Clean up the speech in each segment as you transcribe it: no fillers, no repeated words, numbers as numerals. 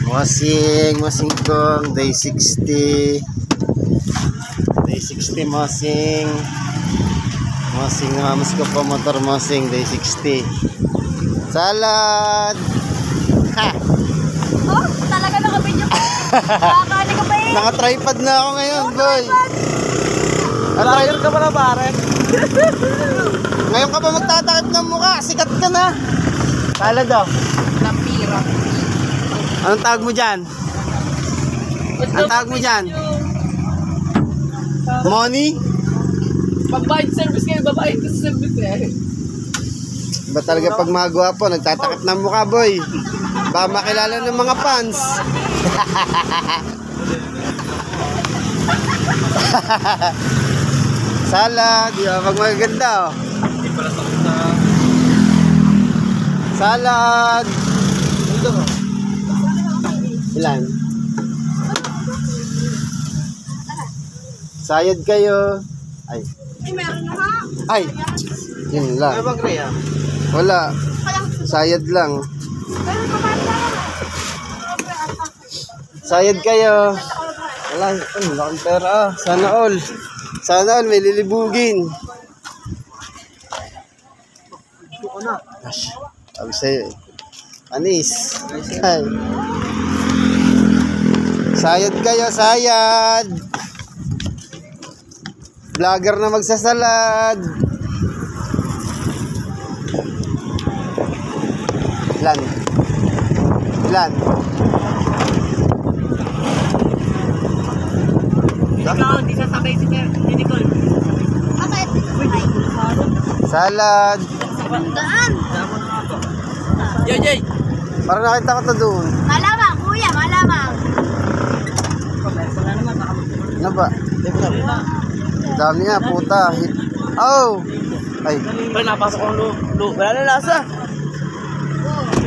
Mosing kong day 60. Day 60 mosing. Mosing namas ko pa motor mosing day 60. Salad. Ha. Oh, talaga naka-video ko. Nakakali ka pa eh. Naka-tripod na ako ngayon, boy. Vlogger ka pala, pare. Ngayon ka pa magtatakip ng mukha. Sikat ka na. Salad daw. Lampira. Anong tawag mo dyan? Anong tawag mo dyan? Money? Pag-bite service kayo, babayad ka sa service eh. Ba talaga pag mga gwapo, nagtatakip ng mukha, boy. Baka makilala ng mga fans. Salad, pag magaganda, oh. Salad. Ilan? Sayad kayo. Ay. Ay, meron na ha. Ay. Yun lang. Ano bang Rhea? Wala. Sayad lang. Sayad kayo. Wala. Ang laking pera. Sana all. Sana all may lilibugin. Buko na. Gosh. Sabi sa'yo eh. Anis. Ay. Sayad kayo. Sayad. Vlogger na magsasalad. Ilan? Ilan? Ikaw, hindi sasabay si Nicole. Bakit? Salad. Daan. Yay! Parang nakita ko to doon. Malamang, kuya, malamang. Ano ba? Dami nga, puta. Oh! Ay, Pre, napasok ko lo. Wala na lasa.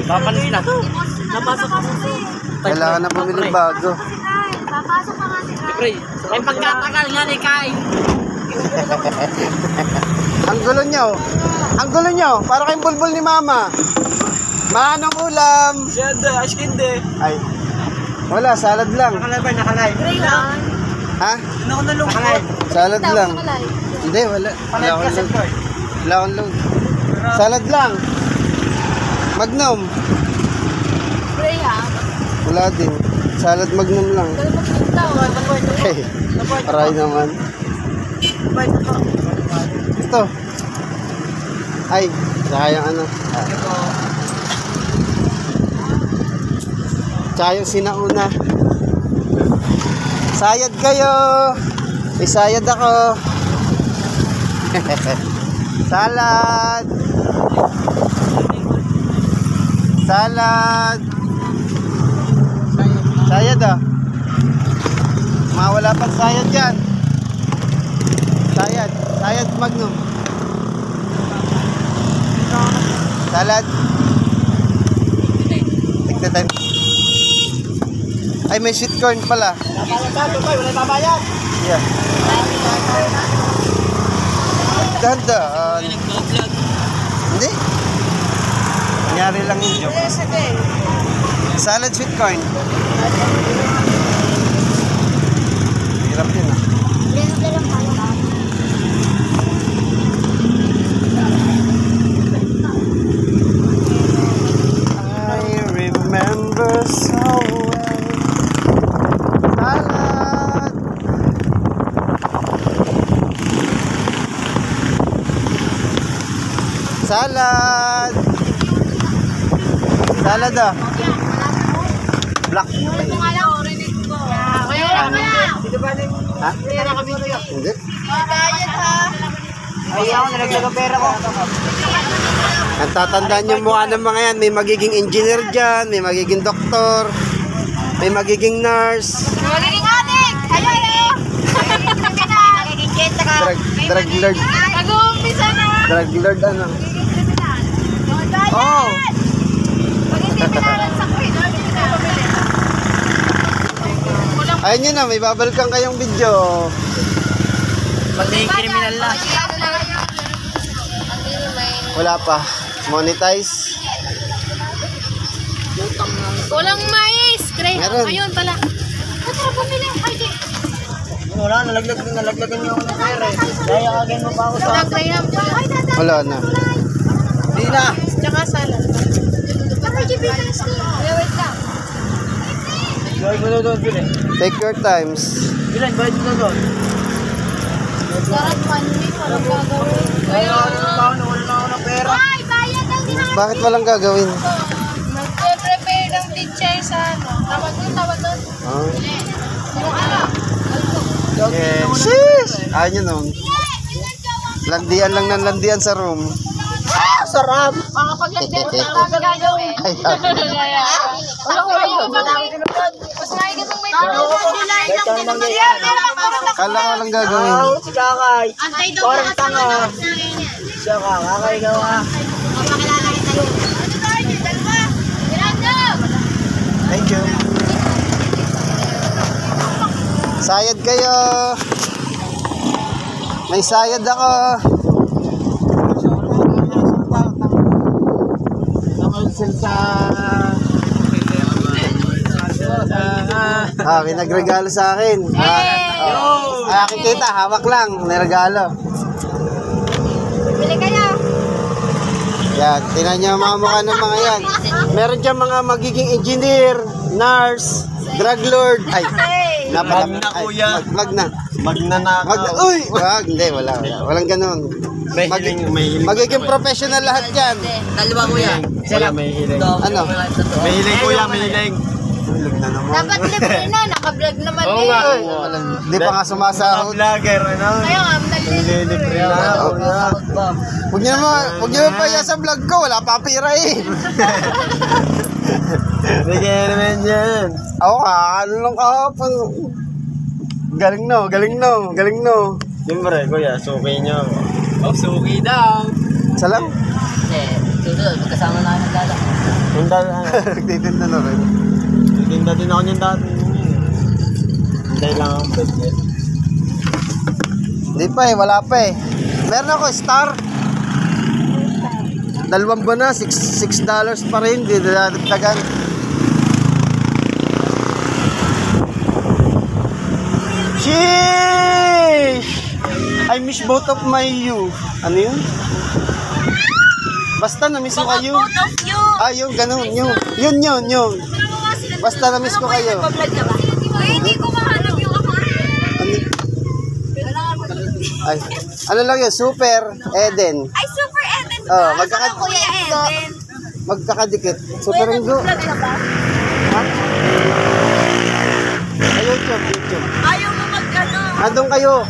Papanis na. Napasok ko. kailangan na bumili bago. Papasok pa nga si Ray. Pre, ay pagkatagal nga ni Kai. Ang gulo nyo. Ang gulo nyo. Para kayong bulbul ni mama. Manong ulam. Siyada, ashkinde. Ay, wala. Salad lang. Nakalay, nakalay. Ray lang. Ha? Ano ko nalung? Nakalay. Salad lang. Nakalay. Hindi, wala. Wala Palit akong kasi load. boy. Wala akong load. Salad lang. Magnum. Ray ha. Wala din. Salad magnum lang. Dali magpunta. Hey, aray naman. Ito. Ay, sayang ano. Tsaka yung sinauna. Sayad kayo. May sayad ako. Salad. Salad. Sayad ah. Mawala pang sayad dyan. Sayad. Sayad magnum. Salad. Tignan tayo. Ay, may sweet corn pala. Wala babayad. Yeah. Dahan-dahan. Hindi. Nangyari lang yun. Salad sweet corn. Hirap din ah. I remember so well. Salad. Salad. Salad ah. Black. Ha? Hindi. Ayaw, nalaglag ang pera ko. Ang tatandaan yung mukha ng mga yan, may magiging engineer dyan, may magiging doktor, may magiging nurse, Magiging adik! Ayaw, ayaw! Magiging jet, saka drug lord, nag-uumpisa na! drug lord ano. Magiging kriminal. Oh! Pag hindi pinalan sa kuhin, ano hindi na pabili? Ayun yun na, may babalikan kayong video. Magiging kriminal na. Wala pa. Monetize. Walang mais, Cray. Meron. Ayun pala. Tara, pumili. Ay, di. Wala, nalaglagan niyo ako ng pera eh. Kaya kagin mo pa ako sa... Graham. Wala na. Hindi na. Tsaka salad. Bakit yung bilis niya? Wait lang. Bayad mo na doon, Bilen. Take your times. Bilen, bayad mo na doon. Sarap man yun. Parang gagawin. Kaya ako wala na ako ng pera. Ay, bayad ang dinami. Bakit walang gagawin? Mag-prepare ng teacher sa ano. Tawag doon. Ah. Yung ano? Yes. Sheesh! Ayun nun. Landian lang ng landian sa room. Sarap! Makakapaglagyan ko talaga gagawin. Ay, Wala ko lang. Mas nakikita may kala ko lang gagawin. Ako, si Kakay. Antay daw Parang tanga. Siya ka, Kakay ka ka. Papakilala kita yun. Ano tayo? Dalawa. Miranda! Thank you. Sayad kayo. May sayad ako. Ah, may nagregalo sa akin. Aking kita, hawak lang, niregalo. Bili kayo. Yan, tinan niyo ang mga mukha ng mga yan. Meron dyan mga magiging engineer, nurse, drug lord. Ay, Mag na, kuya. Mag na. Magnanakaw. Uy! Wag, hindi, wala. Walang ganun. May hiling. Magiging professional lahat yan. Dalawa, kuya. Wala, may hiling. Ano? May hiling, kuya, may hiling. Dapat libre na. Naka-vlog naman Oo eh. nga. Hindi pa nga sumasahod. Vlogger, ano? Kaya nga, nalilibre. Huwag niyo naman pa sa vlog ko. Wala pa pira eh. Bigyan naman yan. Ako ano lang kahapon. Galing no. Siyempre, kuya, suki nyo. Oh, suki daw. Salam. Susunod, magkasama na kami dala. Tinda na. Nagtitinda na rin. Tinda din ako niyang dati. Hintay lang ang budget. Hindi pa eh, wala pa eh. Meron ako star. Dalawang buwan na, $6 pa rin. Hindi nadagdagan. Sheesh! I miss both of my you. Ano yun? Basta na-miss ko kayo. Both of you. Ah, yun, ganun. Yun. Basta na-miss ko kayo. Uy, hindi ko mahanap yung ako. Ay, ano lang yun? Super Eden. Ay, Super Eden. Oh, Kuya Eden. magkakadikit. Super Ringo. Vlog ka ba? Ha? Ay, YouTube. Ayaw mo mag-ano. Andun kayo.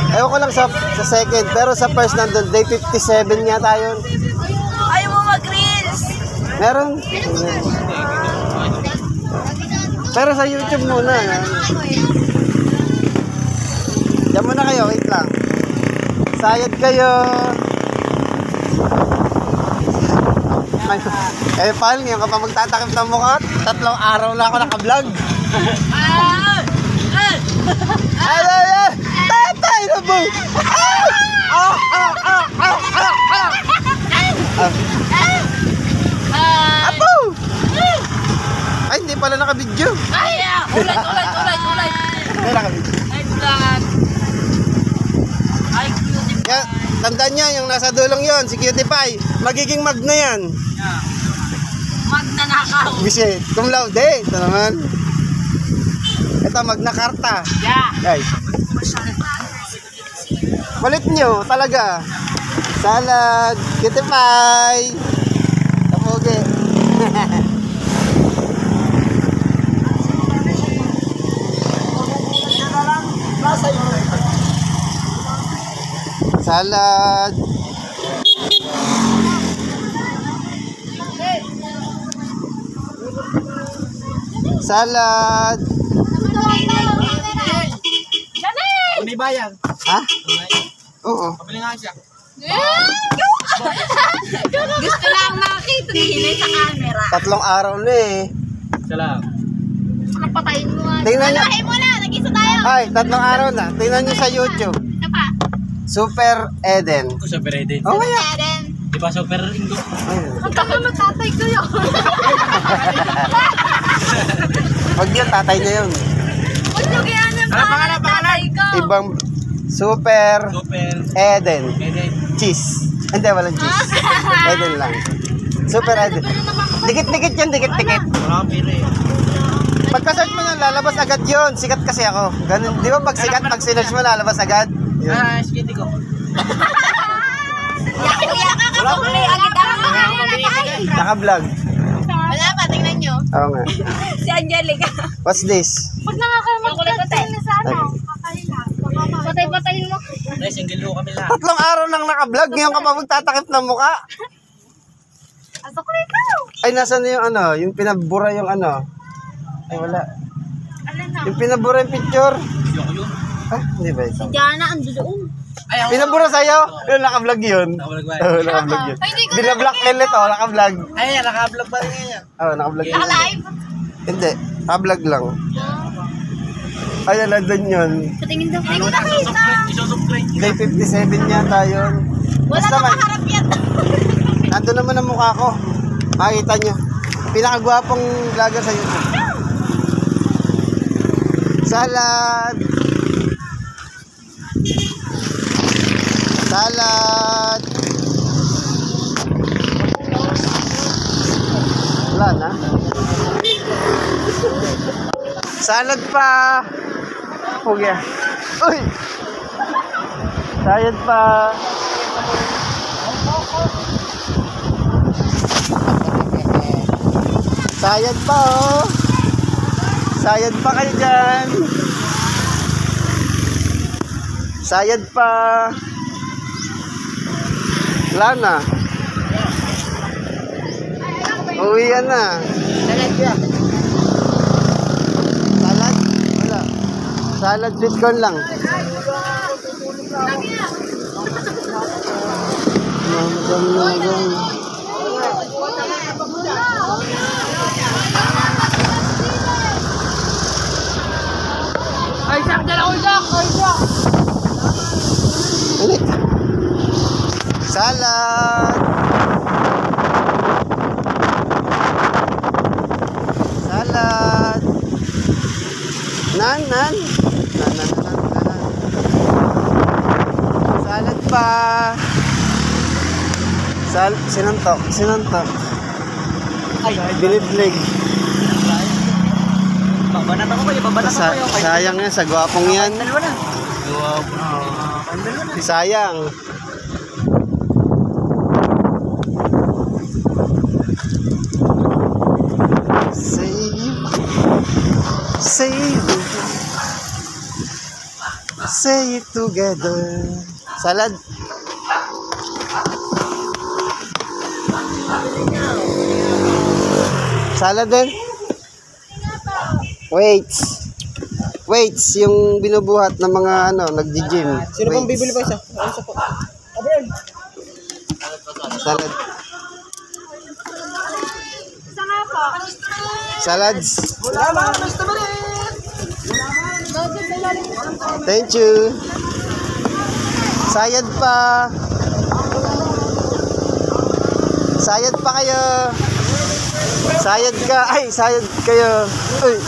Ayaw ko lang sa second. Pero sa first nandun, day 57 yata yun. Ayaw mo mag-reels. Meron. Pero sa YouTube muna. Diyan muna kayo. Wait lang. Sayad kayo. Eh, paano ngayon kapag magtatakip ng mukha? 3 araw na ako naka-vlog. Ay! Tatay na po! Apo! Ay, hindi pala naka-video. Ay, ulit. Hindi naka-video. Ay, vlog. Ay, cutie. Yan, tandaan niya, yung nasa dulong yon, si Cutie Pie. Magiging mag na yan. Magnanakaw. Bisit, cum laude. Ito naman. Ito, magna karta. Yeah. Guys. Kulit nyo, talaga. Salad, Cutie Pie. Kapoge. Salad. Salad. May bayan. Ha? Oo. Pabili nga siya. Gusto lang makita ni Hinay sa camera. 3 araw na eh. Salam. Napatayin mo. Tingnan niyo. Alahin mo na. Nag-isa tayo. Ay, 3 araw na. Tingnan niyo sa YouTube. Isa pa. Super Eden. Ako super edit. Oh, kaya. Eden. Di ba super indo? Ang tagal ng tatay ko yun. Wag yun, tatay niya yun. Gusto kaya na pangalan tatay ko. Ibang Super Super. Eden. Eden. Cheese. Hindi, walang cheese. Eden lang. Super Eden. Dikit-dikit yan, dikit-dikit. Wala kang pili. Pagka-search mo yun, lalabas agad yun. Sikat kasi ako. Ganun, di ba pag sikat, pag sinerch mo, lalabas agad? Yun. Skitty ko. Kuya ka kapuli. Agad ako. Naka-vlog. Wala pa, tingnan nyo. Oo nga. Si Angelica. What's this? Pag nakakamatay na sa ano, patay-patayin mo. Ay, single ho kami lahat. 3 araw nang naka-vlog. Ngayon ka pa magtatakip ng muka. Asa ko ikaw? Ay, nasa na yung ano? Yung pinabura yung ano? Ay, wala. Ano na? Yung pinabura yung picture. Yoko yun. Ah, hindi ba ito? Diana, ando doon. Ay, ako. Pinabura sa'yo? Yung naka-vlog yun. Nakablog ba? Oo, naka-vlog yun. Ay, hindi ko Binablock ulit oh, naka-vlog. Ay, naka-vlog pa rin yan. Oo, naka-vlog yun. Naka-live? Hindi, naka-vlog lang. Ay, nandun yun. Patingin daw. Hindi ko nakita. Isusubscribe. Day 57 yata yun. Wala Basta na man, makaharap yan. nandun naman ang mukha ko. Makikita nyo. Pinakagwapong vlogger sa YouTube. Salad! Salad! Wala na. Salad pa! Pugya. Uy! Salad pa! Sayad pa oh. Sayad pa kayo dyan. Sayad pa. Wala na. Uwian na. Salad yan. Salad? Wala. Salad sweet corn lang. Ay, sak, dala ko sak. Ay, sak. Ulit. Salad. Salad. Nan. Salad pa. Sinantok. Ay, Biniblig. babanat ako kayo, babanat ako kayo. Sayang yan, sa gwapong yan. Dalawa na. Dalawa na. Sayang. Say it together. Salad. Salad din. Weights, yung binubuhat ng mga ano, nagji-gym. Sino pang bibili pa isa? Ano sa po? Abron. Salad. Isa nga po. Salads. Salamat, Mr. Malit! Thank you. Sayad pa. Sayad pa kayo. Sayad ka. Ay, sayad kayo. Uy.